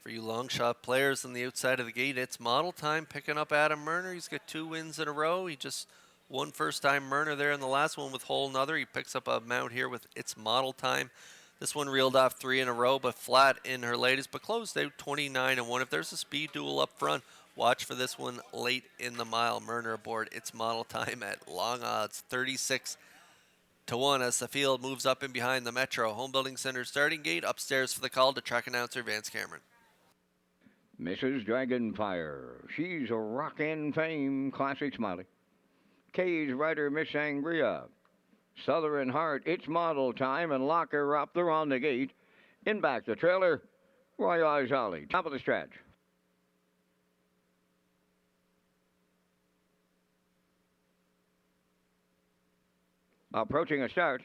For you long shot players on the outside of the gate, it's Model Time picking up Adam Murner. He's got 2 wins in a row. He just won first time Murner there in the last one with Hole Another. He picks up a mount here with It's Model Time. This one reeled off 3 in a row, but flat in her latest, but closed out 29-1. If there's a speed duel up front, watch for this one late in the mile. Murner aboard It's Model Time at long odds, 36-1 as the field moves up and behind the Metro Home Building Center starting gate. Upstairs for the call to track announcer Vance Cameron. Mrs. Dragonfire, she's a rockin' fame, classic Smiley. Kay's rider, Miss Sangria. Southern Heart, it's Model Time, and lock her up, they're on the gate. In back the trailer, Roy Ozali, top of the stretch. Approaching a start.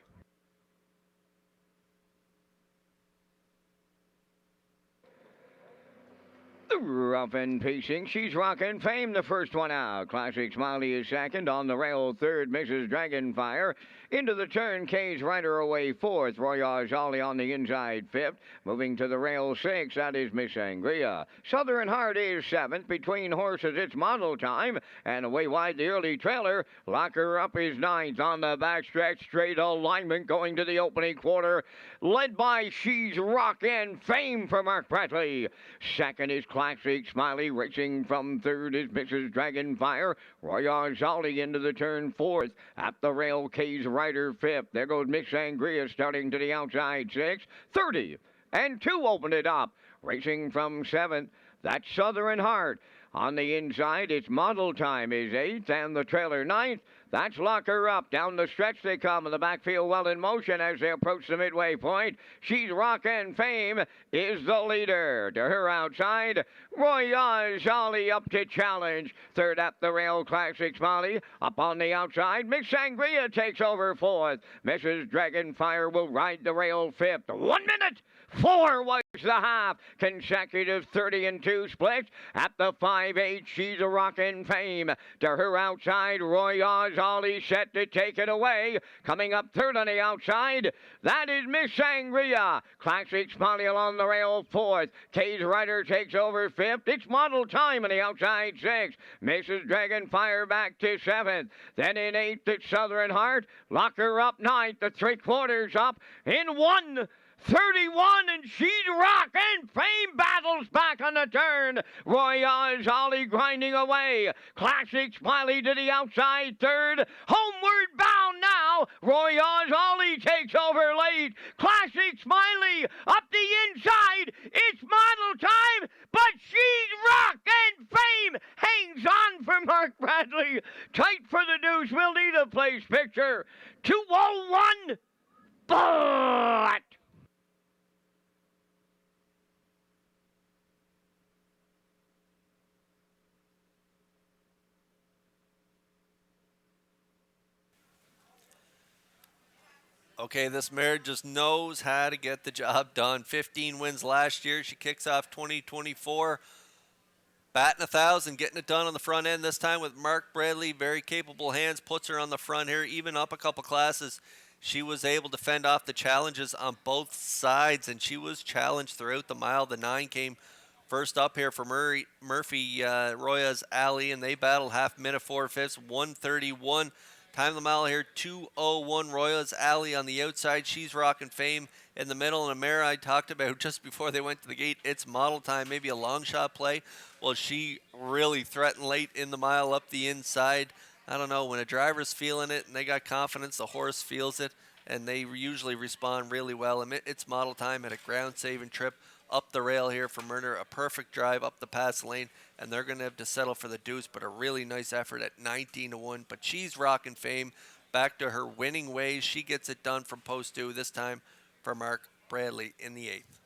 Rough and pacing, she's rocking fame, the first one out. Classic Smiley is second, on the rail third, Mrs. Dragonfire. Into the turn, Kay's rider away fourth, Royage Ollie on the inside fifth. Moving to the rail sixth, that is Miss Sangria. Southern Heart is seventh, between horses it's Model Time, and away wide the early trailer. Lock her up is ninth, on the backstretch, straight alignment going to the opening quarter, led by She's Rockin' Fame for Mark Bradley. Second is Classic Smiley, racing from third is Mrs. Dragonfire. Royage Ollie into the turn fourth, at the rail Kay's rider fifth. There goes Miss Sangria starting to the outside sixth. 30 and 2 opened it up. Racing from seventh, that's Southern Heart. On the inside, it's Model Time is eighth, and the trailer ninth. That's Lock Her Up. Down the stretch they come, and the backfield well in motion as they approach the midway point. She's Rockin' Fame is the leader. To her outside, Royage Ollie up to challenge. Third at the rail, Classic Smiley. Up on the outside, Miss Sangria takes over fourth. Mrs. Dragonfire will ride the rail fifth. 1 minute! 4 was the half. Consecutive 30 and 2 splits. At the 5-8, she's a rockin' Fame. To her outside, Royage Ollie set to take it away. Coming up third on the outside, that is Miss Sangria. Classic Smiley along the rail fourth. Kay's rider takes over fifth. It's Model Time on the outside sixth. Mrs. Dragonfire back to seventh. Then in eighth, it's Southern Heart. Lock Her Up ninth. The 3/4 up in 1:31, and She's Rockin' Fame battles back on the turn. Royage Ollie grinding away. Classic Smiley to the outside third. Homeward bound now. Royage Ollie takes over late. Classic Smiley up the inside. It's Model Time, but She's Rockin' Fame hangs on for Mark Bradley. Tight for the deuce. We'll need a place picture. 2:01. But Okay, this mare just knows how to get the job done. 15 wins last year. She kicks off 2024. Batting 1,000, getting it done on the front end this time with Mark Bradley. Very capable hands, puts her on the front here, even up a couple classes. She was able to fend off the challenges on both sides, and she was challenged throughout the mile. The 9 came first up here for Murphy Roya's Alley, and they battled half minute 4/5, 1:31. Time of the mile here, 2:01. Roya's Alley on the outside. She's Rockin' Fame in the middle. And a mare I talked about just before they went to the gate. It's Model Time, maybe a long shot play. Well, she really threatened late in the mile up the inside. I don't know, when a driver's feeling it and they got confidence, the horse feels it, and they usually respond really well. It's Model Time at a ground-saving trip up the rail here for Murner. A perfect drive up the pass lane, and they're going to have to settle for the deuce, but a really nice effort at 19-1. But She's Rockin' Fame back to her winning ways. She gets it done from post 2, this time for Mark Bradley in the 8th.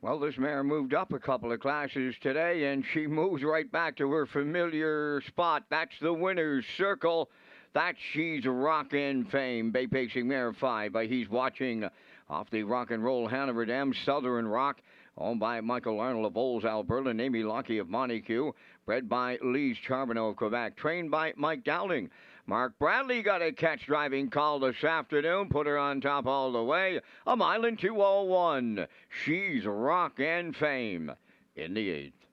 Well, this mare moved up a couple of classes today, and she moves right back to her familiar spot. That's the winner's circle. That She's Rockin' Fame. Bay Pacing Mare 5 by He's Watching off the Rock and Roll Hanover Dam Southern Rock. Owned by Michael Arnold of Olds, Alberta, and Amy Lockie of Montague. Bred by Lise Charbonneau of Quebec. Trained by Mike Dowling. Mark Bradley got a catch driving call this afternoon. Put her on top all the way. A mile and 2:01. She's Rockin' Fame in the 8th.